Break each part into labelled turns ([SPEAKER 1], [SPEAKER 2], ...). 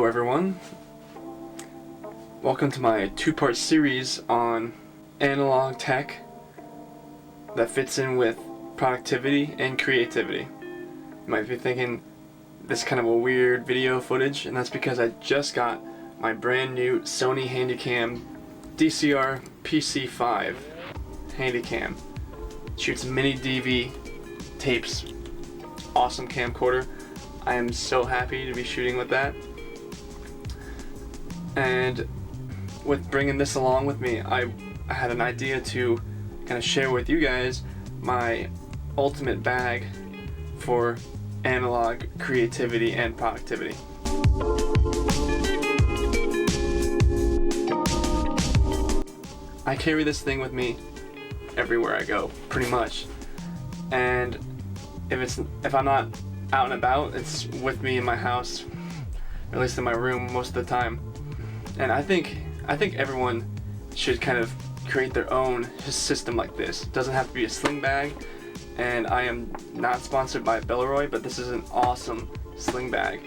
[SPEAKER 1] Hello everyone, welcome to my two-part series on analog tech that fits in with productivity and creativity. You might be thinking this is kind of a weird video footage, and that's because I just got my brand new Sony Handycam DCR PC5 Handycam. Shoots mini DV tapes, awesome camcorder. I am so happy to be shooting with that. And with bringing this along with me, I had an idea to kind of share with you guys my ultimate bag for analog creativity and productivity. I carry this thing with me everywhere I go, pretty much. And if I'm not out and about, it's with me in my house, or at least in my room most of the time. And I think everyone should kind of create their own system like this. It doesn't have to be a sling bag, and I am not sponsored by Belroy, but this is an awesome sling bag.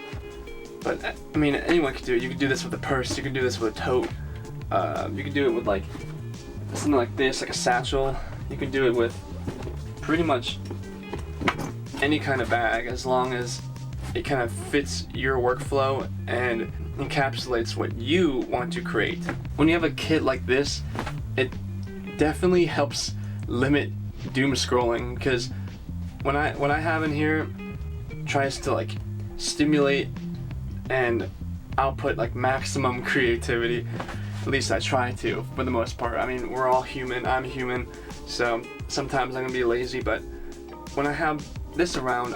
[SPEAKER 1] But I mean, anyone could do it. You could do this with a purse, you could do this with a tote, you could do it with like something like this, like a satchel. You can do it with pretty much any kind of bag, as long as it kind of fits your workflow and encapsulates what you want to create. When you have a kit like this, it definitely helps limit doom scrolling, because when I have in here, tries to like stimulate and output like maximum creativity. At least I try to, for the most part. I mean, we're all human, I'm human, so sometimes I'm gonna be lazy, but when I have this around,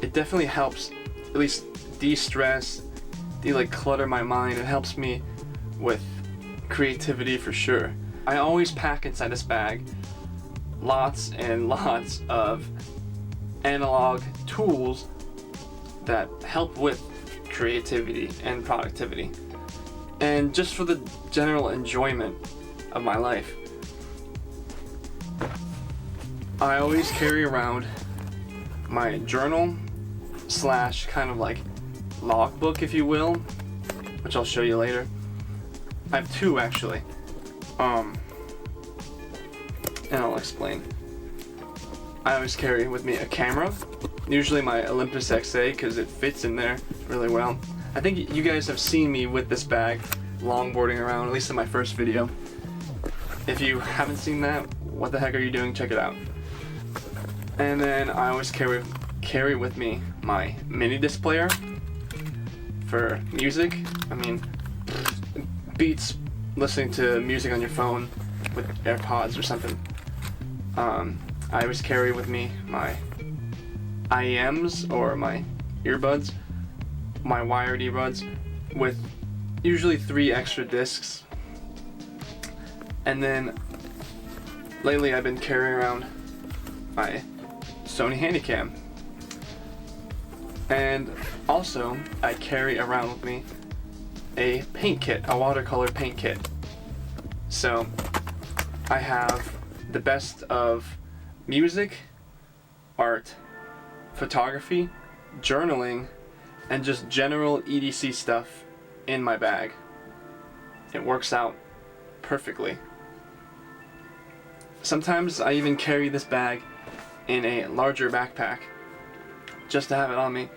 [SPEAKER 1] it definitely helps at least de-stress, clutter my mind. It helps me with creativity for sure. I always pack inside this bag lots and lots of analog tools that help with creativity and productivity, and just for the general enjoyment of my life. I always carry around my journal slash kind of like logbook, if you will, which I'll show you later. I have two actually, and I'll explain. I always carry with me a camera, usually my Olympus XA, because it fits in there really well. I think you guys have seen me with this bag longboarding around, at least in my first video. If you haven't seen that, what the heck are you doing? Check it out. And then I always carry with me my mini disc player for music. I mean, beats listening to music on your phone with AirPods or something. I always carry with me my IEMs, or my earbuds, my wired earbuds, with usually 3 extra discs. And then lately I've been carrying around my Sony Handycam. And also I carry around with me a paint kit, a watercolor paint kit. So I have the best of music, art, photography, journaling, and just general EDC stuff in my bag. It works out perfectly. Sometimes I even carry this bag in a larger backpack just to have it on me,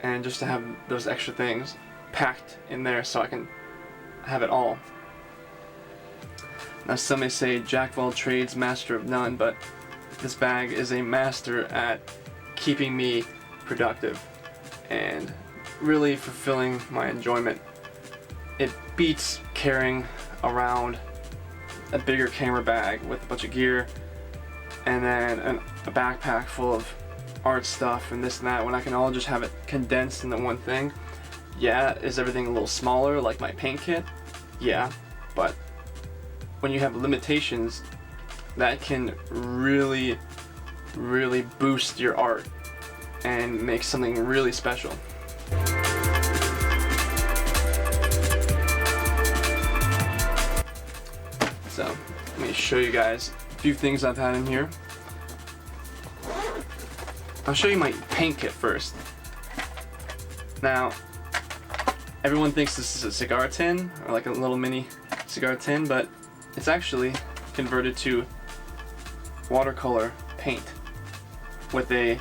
[SPEAKER 1] and just to have those extra things packed in there so I can have it all. Now, some may say jack of all trades, master of none, but this bag is a master at keeping me productive and really fulfilling my enjoyment. It beats carrying around a bigger camera bag with a bunch of gear and then a backpack full of art stuff and this and that, when I can all just have it condensed into one thing. Yeah, is everything a little smaller like my paint kit? Yeah, but when you have limitations, that can really boost your art and make something really special. So let me show you guys a few things I've had in here. I'll show you my paint kit first. Now, Everyone thinks this is a cigar tin, or like a little mini cigar tin, but it's actually converted to watercolor paint with a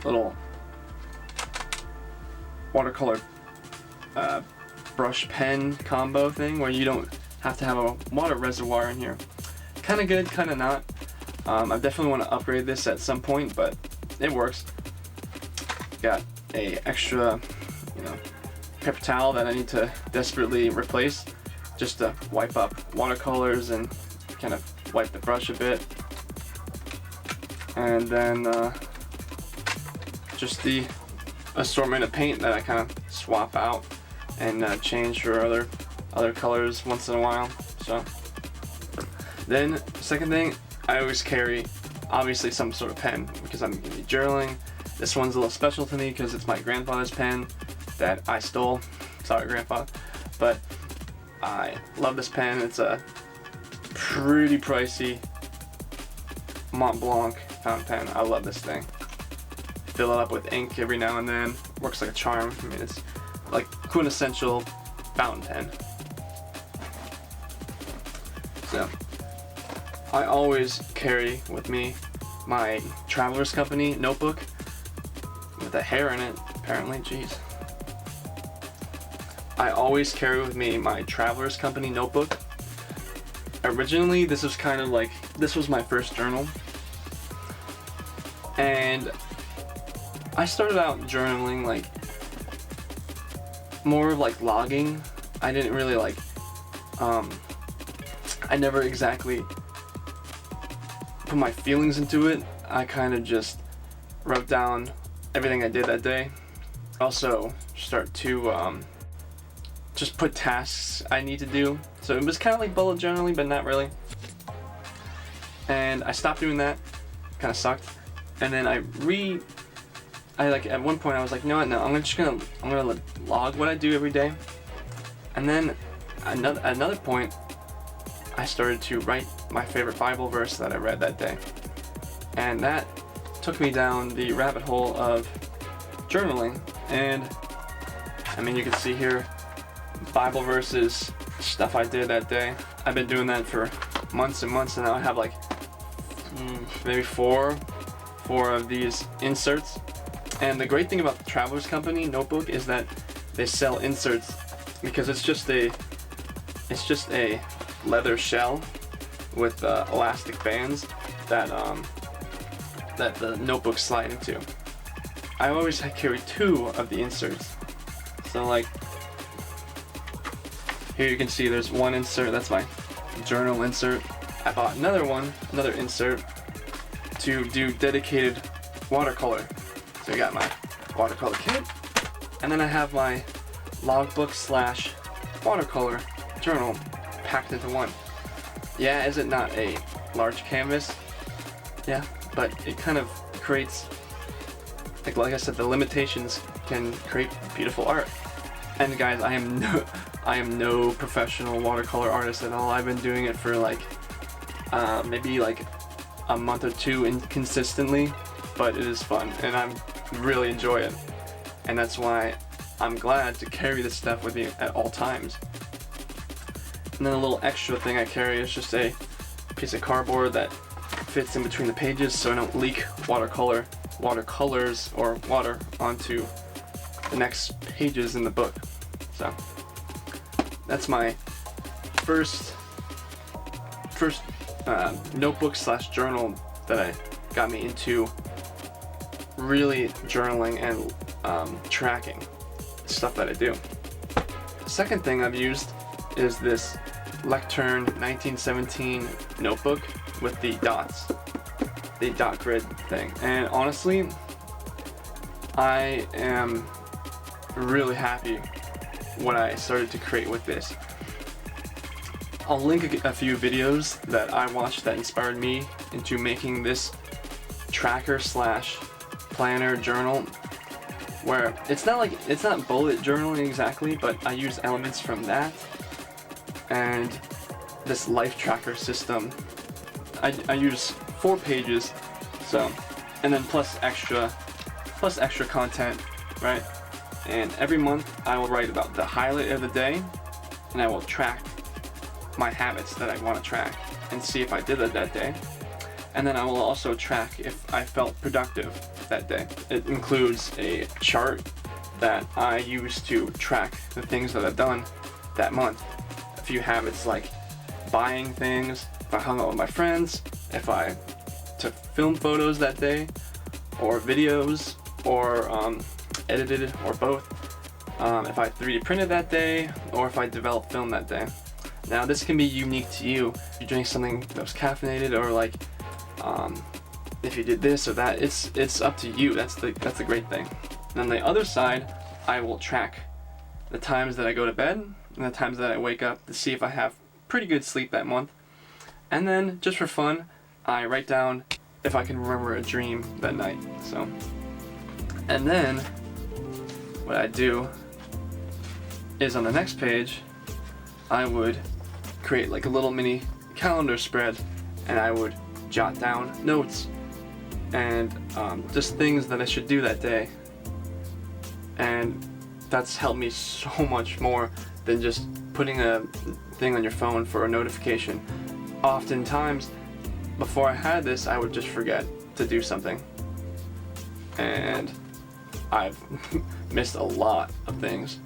[SPEAKER 1] little watercolor brush pen combo thing where you don't have to have a water reservoir in here. Kind of good, kind of not. I definitely want to upgrade this at some point, but it works. Got a extra, paper towel that I need to desperately replace just to wipe up watercolors and kind of wipe the brush a bit. And then just the assortment of paint that I kind of swap out and change for other colors once in a while. So then, second thing, I always carry obviously some sort of pen because I'm gonna be journaling. This one's a little special to me because it's my grandfather's pen that I stole. Sorry, Grandpa, but I love this pen. It's a pretty pricey Mont Blanc fountain pen. I love this thing. Fill it up with ink every now and then. Works like a charm. I mean, it's like quintessential fountain pen. So I always carry with me my Traveler's Company notebook with a hair in it, apparently. Jeez. I always carry with me my Traveler's Company notebook. Originally, this was kind of like, this was my first journal. And I started out journaling like more of like logging. I didn't really like, I never exactly put my feelings into it. I kind of just wrote down everything I did that day. Also start to just put tasks I need to do. So it was kind of like bullet journaling, but not really. And I stopped doing that. Kind of sucked. And then I like at one point I was like, no, I'm gonna log what I do every day. And then another point, I started to write my favorite Bible verse that I read that day. And that took me down the rabbit hole of journaling. And I mean, you can see here Bible verses, stuff I did that day. I've been doing that for months and months, and now I have like maybe four of these inserts. And the great thing about the Traveler's Company notebook is that they sell inserts because it's just a leather shell with elastic bands that the notebooks slide into. I always carry 2 of the inserts. So like here you can see there's one insert, that's my journal insert. I bought another insert to do dedicated watercolor. So I got my watercolor kit, and then I have my logbook / watercolor journal packed into one. Yeah, is it not a large canvas? Yeah, but it kind of creates, like I said, the limitations can create beautiful art. And guys, I am no professional watercolor artist at all. I've been doing it for like maybe like a month or 2 inconsistently, but it is fun and I really enjoy it. And that's why I'm glad to carry this stuff with me at all times. And then a little extra thing I carry is just a piece of cardboard that fits in between the pages so I don't leak watercolors or water onto the next pages in the book. So that's my first notebook / journal that got me into really journaling and tracking stuff that I do. The second thing I've used is this Lectern 1917 notebook with the dots, the dot grid thing. And honestly, I am really happy what I started to create with this. I'll link a few videos that I watched that inspired me into making this tracker / planner journal, where it's not bullet journaling exactly, but I use elements from that and this life tracker system. I use 4 pages, so, and then plus extra content, right? And every month I will write about the highlight of the day, and I will track my habits that I want to track and see if I did it that day. And then I will also track if I felt productive that day. It includes a chart that I use to track the things that I've done that month. A few habits like buying things, if I hung out with my friends, if I took film photos that day, or videos, or edited, or both, if I 3D printed that day, or if I developed film that day. Now this can be unique to you. If you drink something that was caffeinated, or like if you did this or that, it's up to you. That's the great thing. And on the other side, I will track the times that I go to bed and the times that I wake up to see if I have pretty good sleep that month. And then just for fun, I write down if I can remember a dream that night. So, and then what I do is on the next page, I would create like a little mini calendar spread, and I would jot down notes and just things that I should do that day. And that's helped me so much more than just putting a thing on your phone for a notification. Oftentimes, before I had this, I would just forget to do something. And I've missed a lot of things.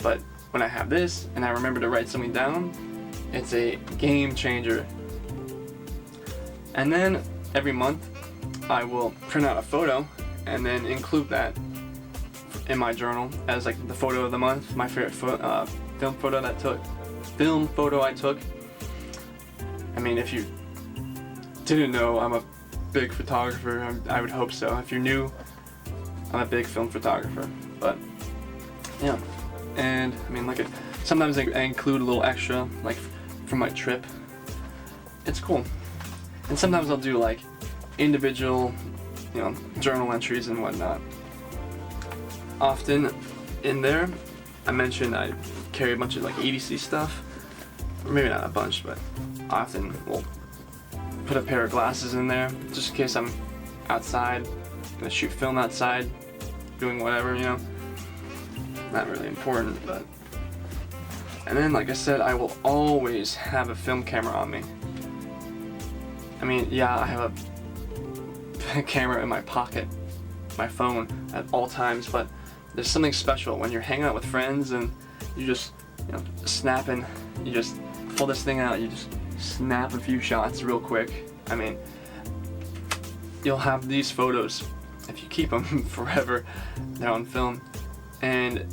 [SPEAKER 1] But when I have this and I remember to write something down, it's a game changer. And then every month I will print out a photo and then include that in my journal as like the photo of the month, my favorite film photo I took. I mean, if you didn't know, I'm a big photographer. I would hope so. If you're new, I'm a big film photographer. But yeah, and I mean, like sometimes I include a little extra, like from my trip. It's cool. And sometimes I'll do like individual, journal entries and whatnot. Often in there, I mentioned I carry a bunch of like EDC stuff. Or maybe not a bunch, but often we'll put a pair of glasses in there just in case I'm outside, gonna shoot film outside, doing whatever, Not really important, but. And then, like I said, I will always have a film camera on me. I mean, yeah, I have a camera in my pocket, my phone at all times, but there's something special when you're hanging out with friends and you just, snapping, you just pull this thing out, you just snap a few shots real quick. I mean, you'll have these photos if you keep them forever. They're on film. And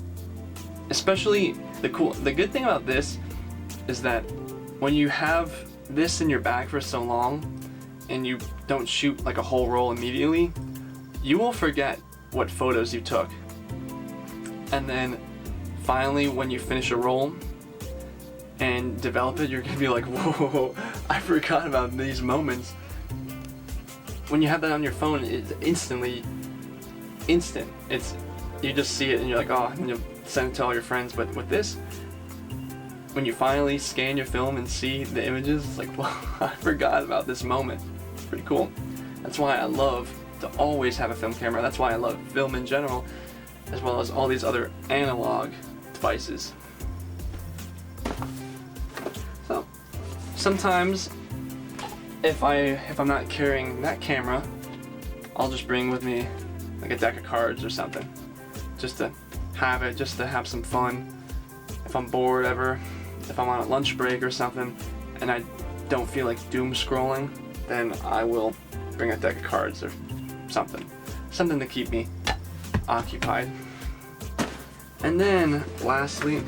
[SPEAKER 1] especially the good thing about this is that when you have this in your bag for so long and you don't shoot like a whole roll immediately, you will forget what photos you took. And then finally, when you finish a roll and develop it, you're gonna be like, whoa, I forgot about these moments. When you have that on your phone, it's instant. You just see it and you're like, oh, and you'll send it to all your friends. But with this, when you finally scan your film and see the images, it's like, well, I forgot about this moment. It's pretty cool. That's why I love to always have a film camera. That's why I love film in general, as well as all these other analog devices. So sometimes if I'm not carrying that camera, I'll just bring with me like a deck of cards or something, just to have some fun. If I'm bored ever, if I'm on a lunch break or something and I don't feel like doom scrolling, then I will bring a deck of cards or something to keep me occupied. And then lastly,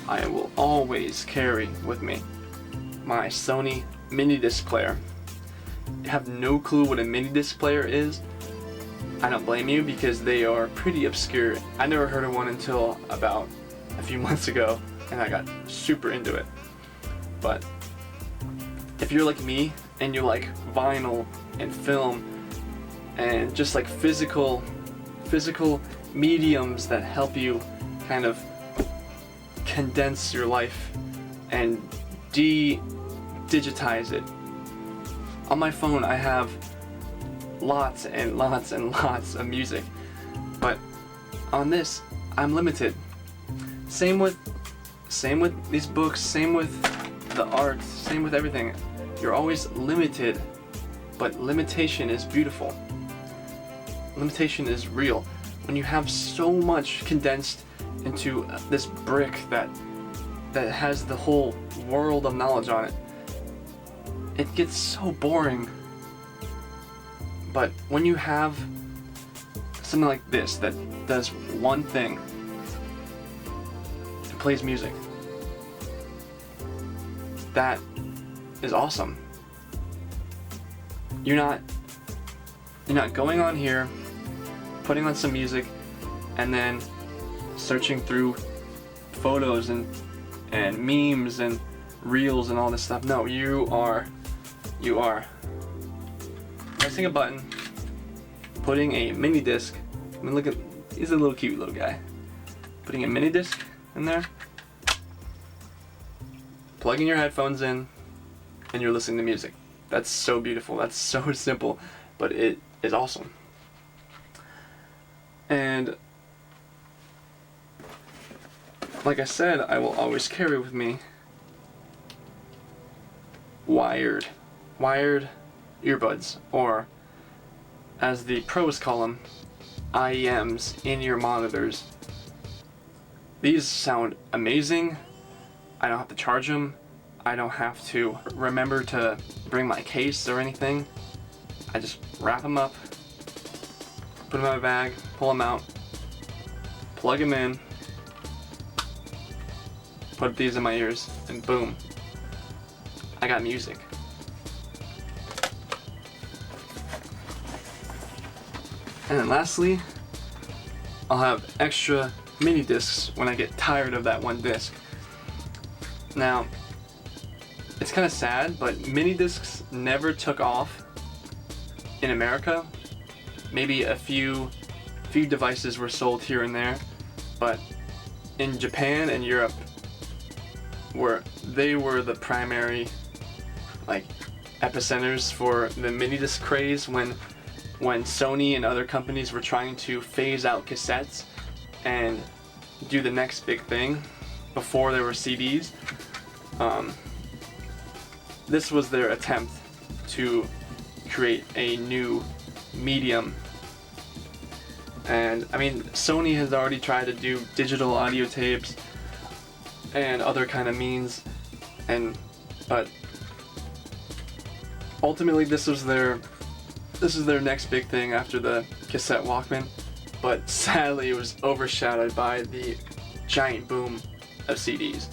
[SPEAKER 1] I will always carry with me my Sony mini disc player. You have no clue what a mini disc player is? I don't blame you, because they are pretty obscure. I never heard of one until about a few months ago, and I got super into it. But if you're like me and you like vinyl and film and just like physical mediums that help you kind of condense your life and digitize it. On my phone I have lots and lots and lots of music. But on this, I'm limited. Same with these books, same with the art, same with everything. You're always limited, but limitation is beautiful. Limitation is real. When you have so much condensed into this brick that has the whole world of knowledge on it, it gets so boring. But when you have something like this that does one thing, it plays music, that is awesome. You're not going on here, putting on some music, and then searching through photos and memes and reels and all this stuff. No, you are pressing a button, putting a mini disc. I mean, look at, he's a little cute little guy. Putting a mini disc in there, plugging your headphones in, and you're listening to music. That's so beautiful. That's so simple, but it is awesome. And like I said, I will always carry with me wired earbuds, or as the pros call them, IEMs, in-ear monitors. These sound amazing. I don't have to charge them. I don't have to remember to bring my case or anything. I just wrap them up, put them in my bag, pull them out, plug them in, put these in my ears, and boom, I got music. And then lastly, I'll have extra mini discs when I get tired of that one disc. Now, it's kind of sad, but mini discs never took off in America. Maybe a few devices were sold here and there, but in Japan and Europe, they were the primary epicenters for the mini disc craze when Sony and other companies were trying to phase out cassettes and do the next big thing before there were CDs. This was their attempt to create a new medium. And I mean, Sony has already tried to do digital audio tapes and other kind of means, but ultimately this is their next big thing after the cassette Walkman. But sadly, it was overshadowed by the giant boom of CDs.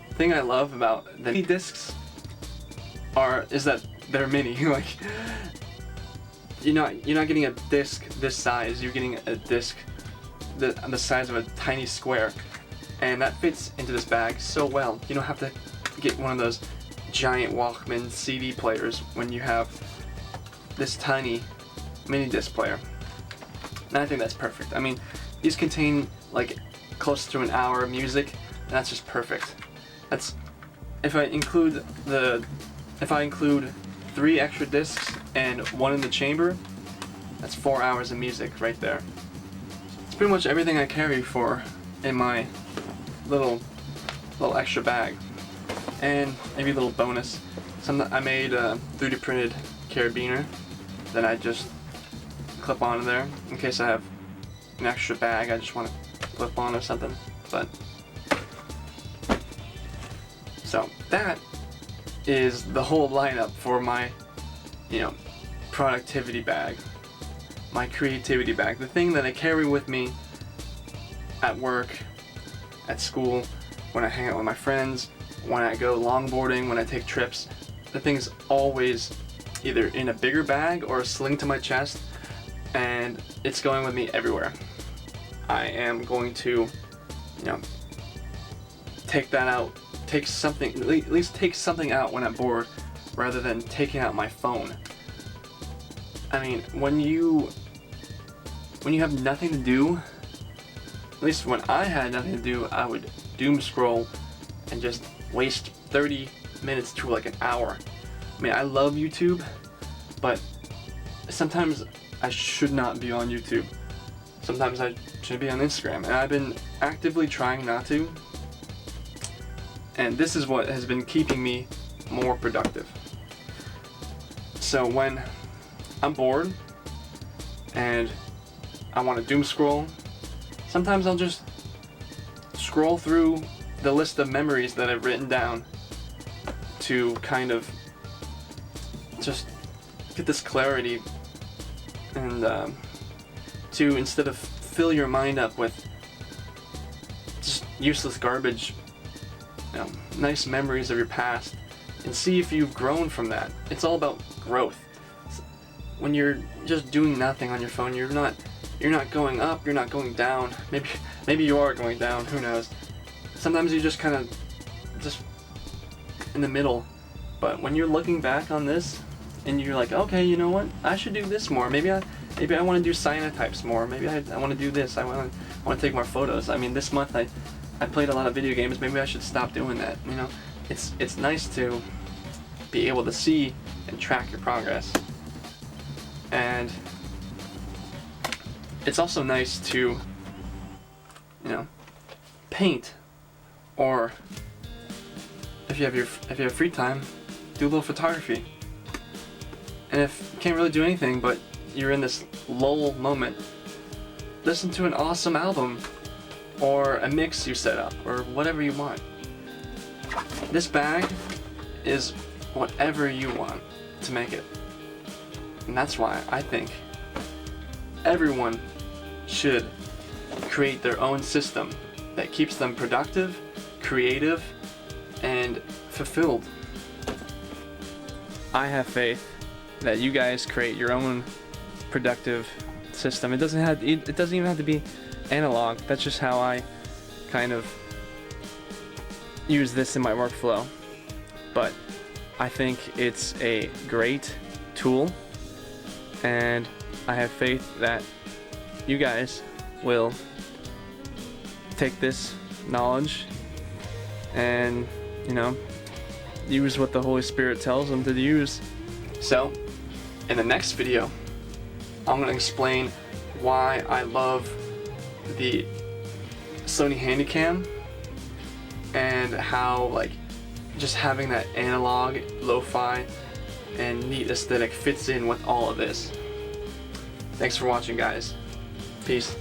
[SPEAKER 1] The thing I love about the mini discs is that they're mini. Like, you're not getting a disc this size. You're getting a disc the size of a tiny square, and that fits into this bag so well. You don't have to get one of those giant Walkman CD players when you have this tiny mini disc player. And I think that's perfect. I mean, these contain close to an hour of music, and that's just perfect. That's if I include 3 extra discs and 1 in the chamber, that's 4 hours of music right there. It's pretty much everything I carry in my little extra bag. And maybe a little bonus. I made a 3D printed carabiner that I just clip onto there in case I have an extra bag I just want to clip on or something. But so that is the whole lineup for my productivity bag, my creativity bag, the thing that I carry with me at work, at school, when I hang out with my friends, when I go longboarding, when I take trips. The thing's always either in a bigger bag or a sling to my chest, and it's going with me everywhere. I am going to, take that out, at least take something out when I'm bored, rather than taking out my phone. I mean, when you have nothing to do, at least when I had nothing to do, I would doom scroll and just waste 30 minutes to an hour. I mean, I love YouTube, but sometimes I should not be on YouTube. Sometimes I should be on Instagram, and I've been actively trying not to. And this is what has been keeping me more productive. So when I'm bored and I want to doom scroll, sometimes I'll just scroll through the list of memories that I've written down to kind of just get this clarity and to, instead of fill your mind up with just useless garbage, you know, nice memories of your past, and see if you've grown from that. It's all about growth. When you're just doing nothing on your phone, you're not going up, you're not going down. Maybe you are going down, who knows. Sometimes you just kind of just in the middle. But when you're looking back on this and you're like, okay, you know what? I should do this more. Maybe I want to do cyanotypes more. Maybe I want to do this. I want to take more photos. I mean, this month I played a lot of video games. Maybe I should stop doing that. You know, it's nice to be able to see and track your progress. And it's also nice to, you know, paint, or if you have free time, do a little photography. And if you can't really do anything, but you're in this lull moment, listen to an awesome album or a mix you set up or whatever you want. This bag is whatever you want to make it. And that's why I think everyone should create their own system that keeps them productive, creative, and fulfilled. I have faith that you guys create your own productive system. It doesn't even have to be analog. That's just how I kind of use this in my workflow. But I think it's a great tool, and I have faith that you guys will take this knowledge and, you know, use what the Holy Spirit tells them to use. So, in the next video, I'm going to explain why I love the Sony Handycam and how, like, just having that analog, lo-fi, and neat aesthetic fits in with all of this. Thanks for watching, guys. Peace.